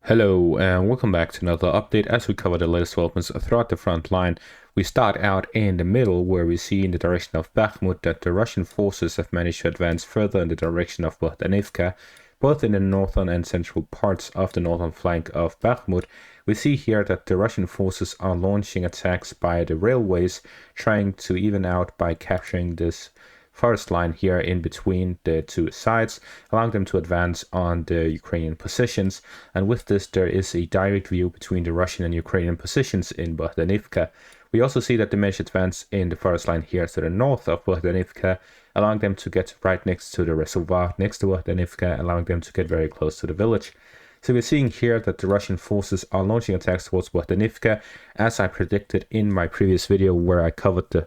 Hello and welcome back to another update as we cover the latest developments throughout the front line. We start out in the middle where we see in the direction of Bakhmut that the Russian forces have managed to advance further in the direction of Bogdanivka, both in the northern and central parts of the northern flank of Bakhmut. We see here that the Russian forces are launching attacks by the railways, trying to even out by capturing this forest line here in between the two sides, allowing them to advance on the Ukrainian positions. And with this, there is a direct view between the Russian and Ukrainian positions in Bogdanivka. We also see that they managed to advance in the forest line here to the north of Bogdanivka, allowing them to get right next to the reservoir next to Bogdanivka, allowing them to get very close to the village. So we're seeing here that the Russian forces are launching attacks towards Bogdanivka, as I predicted in my previous video where I covered the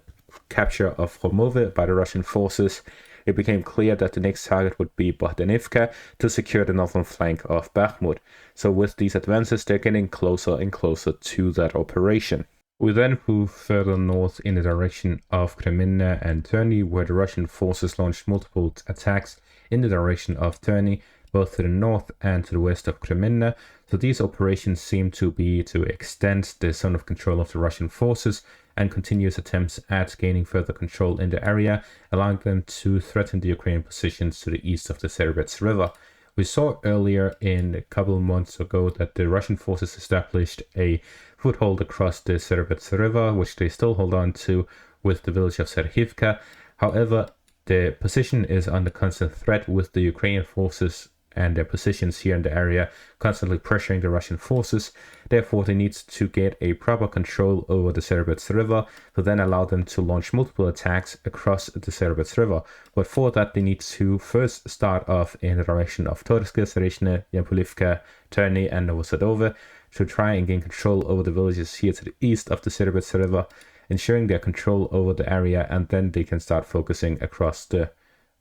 capture of Khomove by the Russian forces. It became clear that the next target would be Bogdanivka to secure the northern flank of Bakhmut. So with these advances, they're getting closer and closer to that operation. We then move further north in the direction of Kreminna and Terny, where the Russian forces launched multiple attacks in the direction of Terny, both to the north and to the west of Kreminna. So these operations seem to be to extend the zone of control of the Russian forces and continuous attempts at gaining further control in the area, allowing them to threaten the Ukrainian positions to the east of the Serbets River. We saw earlier in a couple of months ago that the Russian forces established a foothold across the Serbets River, which they still hold on to with the village of Serhivka. However, the position is under constant threat with the Ukrainian forces and their positions here in the area constantly pressuring the Russian forces. Therefore, they need to get a proper control over the Serbets River to then allow them to launch multiple attacks across the Serbets River. But for that, they need to first start off in the direction of Torske, Zarechne, Yampulivka, Terny, and Novosadove to try and gain control over the villages here to the east of the Serbets River, ensuring their control over the area, and then they can start focusing across the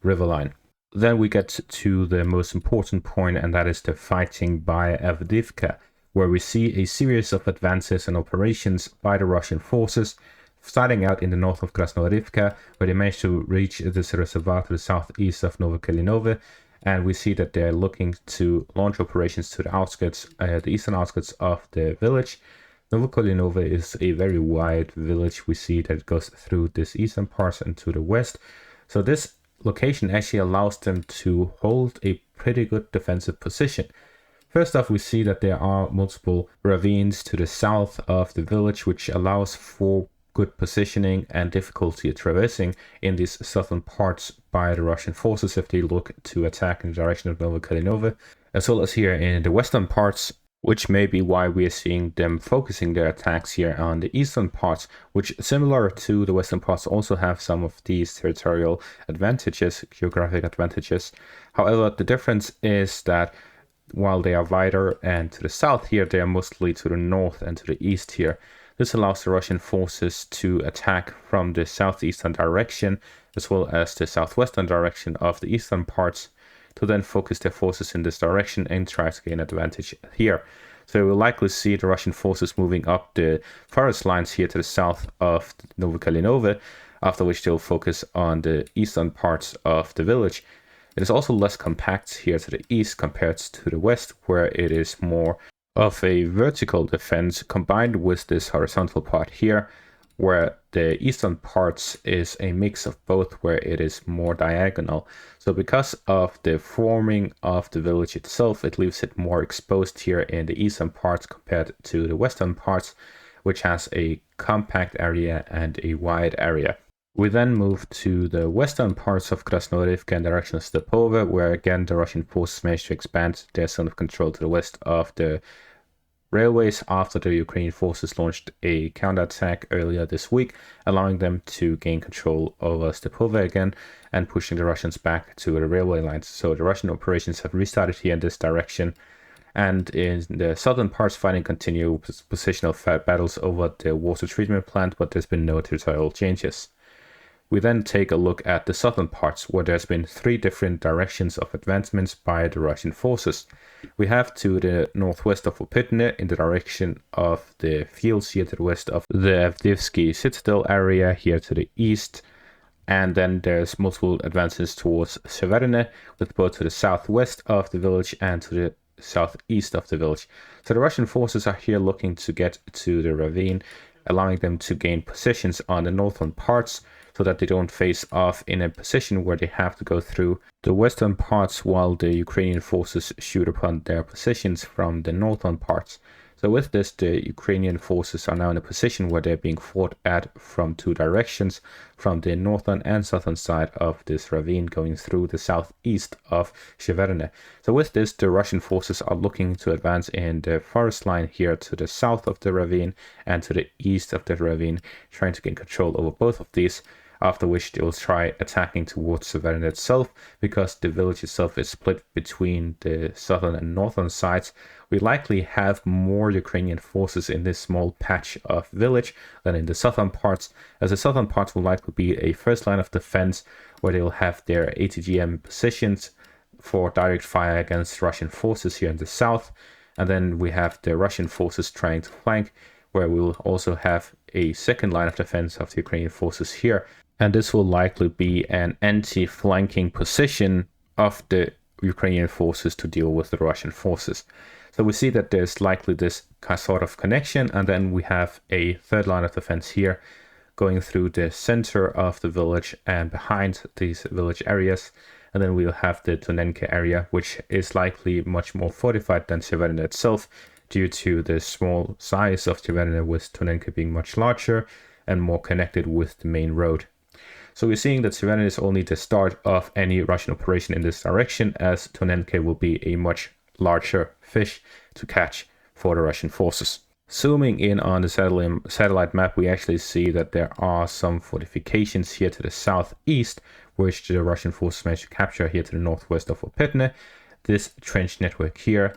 river line. Then we get to the most important point, and that is the fighting by Avdiivka, where we see a series of advances and operations by the Russian forces, starting out in the north of Krasnoarivka, where they managed to reach this reservoir to the southeast of Novokalinove, and we see that they're looking to launch operations to the outskirts, the eastern outskirts of the village. Novokalinove is a very wide village. We see that it goes through this eastern part and to the west. So this location actually allows them to hold a pretty good defensive position. First off, we see that there are multiple ravines to the south of the village, which allows for good positioning and difficulty traversing in these southern parts by the Russian forces if they look to attack in the direction of Novokalinove, as well as here in the western parts, which may be why we are seeing them focusing their attacks here on the eastern parts, which, similar to the western parts, also have some of these territorial advantages, geographic advantages. However, the difference is that while they are wider and to the south here, they are mostly to the north and to the east here. This allows the Russian forces to attack from the southeastern direction, as well as the southwestern direction of the eastern parts, to then focus their forces in this direction and try to gain advantage here. So we'll likely see the Russian forces moving up the forest lines here to the south of Novokalinove, after which they'll focus on the eastern parts of the village. It is also less compact here to the east compared to the west, where it is more of a vertical defense combined with this horizontal part here, where the eastern parts is a mix of both, where it is more diagonal. So because of the forming of the village itself, it leaves it more exposed here in the eastern parts compared to the western parts, which has a compact area and a wide area. We then move to the western parts of Krasnoarivka in the direction of Stepove, where again the Russian forces managed to expand their zone of control to the west of the railways after the Ukrainian forces launched a counterattack earlier this week, allowing them to gain control over Stepove again and pushing the Russians back to the railway lines. So the Russian operations have restarted here in this direction. And in the southern parts, fighting continue, positional battles over the water treatment plant, but there's been no territorial changes. We then take a look at the southern parts, where there's been three different directions of advancements by the Russian forces. We have to the northwest of Opytne in the direction of the fields here to the west of the Avdiivsky citadel area here to the east. And then there's multiple advances towards Severne, with both to the southwest of the village and to the southeast of the village. So the Russian forces are here looking to get to the ravine, allowing them to gain positions on the northern parts so that they don't face off in a position where they have to go through the western parts while the Ukrainian forces shoot upon their positions from the northern parts. So with this, the Ukrainian forces are now in a position where they're being fought at from two directions, from the northern and southern side of this ravine going through the southeast of Sheverne. So with this, the Russian forces are looking to advance in the forest line here to the south of the ravine and to the east of the ravine, trying to gain control over both of these, after which they will try attacking towards Sheverne itself, because the village itself is split between the southern and northern sides. We likely have more Ukrainian forces in this small patch of village than in the southern parts, as the southern parts will likely be a first line of defense where they will have their ATGM positions for direct fire against Russian forces here in the south, and then we have the Russian forces trying to flank, where we will also have a second line of defense of the Ukrainian forces here, and this will likely be an anti-flanking position of the Ukrainian forces to deal with the Russian forces. So we see that there's likely this sort of connection, and then we have a third line of defense here going through the center of the village and behind these village areas. And then we'll have the Tonenka area, which is likely much more fortified than Sheverne itself, due to the small size of Sheverne, with Tonenka being much larger and more connected with the main road. So we're seeing that Sheverne is only the start of any Russian operation in this direction, as Tonenka will be a much larger fish to catch for the Russian forces. Zooming in on the satellite map, we actually see that there are some fortifications here to the southeast, which the Russian forces managed to capture here to the northwest of Opetne. This trench network here,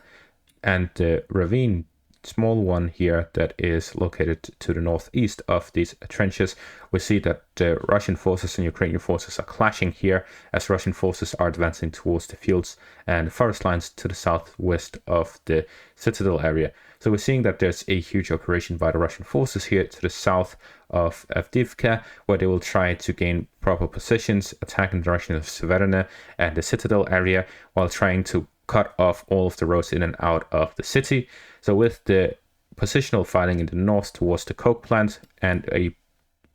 and the ravine, small one here that is located to the northeast of these trenches. We see that the Russian forces and Ukrainian forces are clashing here, as Russian forces are advancing towards the fields and the forest lines to the southwest of the citadel area. So we're seeing that there's a huge operation by the Russian forces here to the south of Avdiivka, where they will try to gain proper positions, attack in the direction of Sheverne and the citadel area, while trying to cut off all of the roads in and out of the city. So with the positional fighting in the north towards the coke plant, and a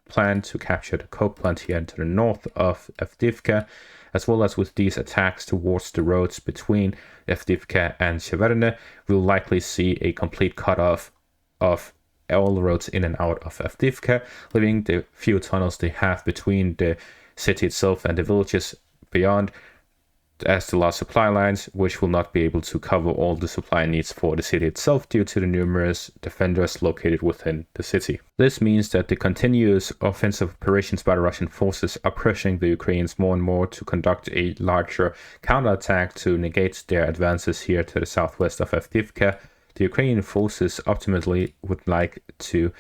plan to capture the coke plant here to the north of Avdiivka, as well as with these attacks towards the roads between Avdiivka and Sheverne, we'll likely see a complete cutoff of all the roads in and out of Avdiivka, leaving the few tunnels they have between the city itself and the villages beyond as the last supply lines, which will not be able to cover all the supply needs for the city itself due to the numerous defenders located within the city. This means that the continuous offensive operations by the Russian forces are pushing the Ukrainians more and more to conduct a larger counterattack to negate their advances here to the southwest of Avdiivka. The Ukrainian forces ultimately would like to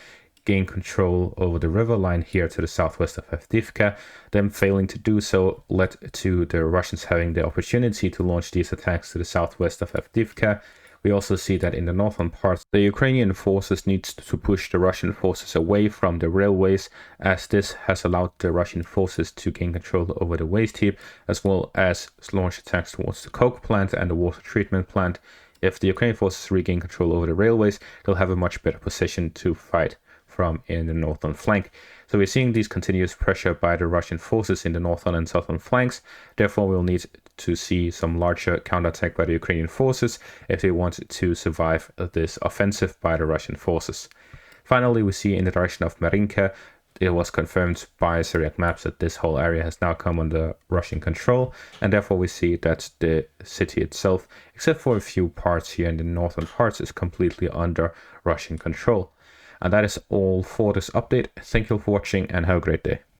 gain control over the river line here to the southwest of Avdiivka. Them failing to do so led to the Russians having the opportunity to launch these attacks to the southwest of Avdiivka. We also see that in the northern parts, the Ukrainian forces need to push the Russian forces away from the railways, as this has allowed the Russian forces to gain control over the waste heap, as well as launch attacks towards the coke plant and the water treatment plant. If the Ukrainian forces regain control over the railways, they'll have a much better position to fight from in the northern flank. So we're seeing these continuous pressure by the Russian forces in the northern and southern flanks. Therefore, we'll need to see some larger counterattack by the Ukrainian forces if they want to survive this offensive by the Russian forces. Finally, we see in the direction of Marinka, it was confirmed by Syriac maps that this whole area has now come under Russian control, and therefore we see that the city itself, except for a few parts here in the northern parts, is completely under Russian control. And that is all for this update. Thank you for watching and have a great day.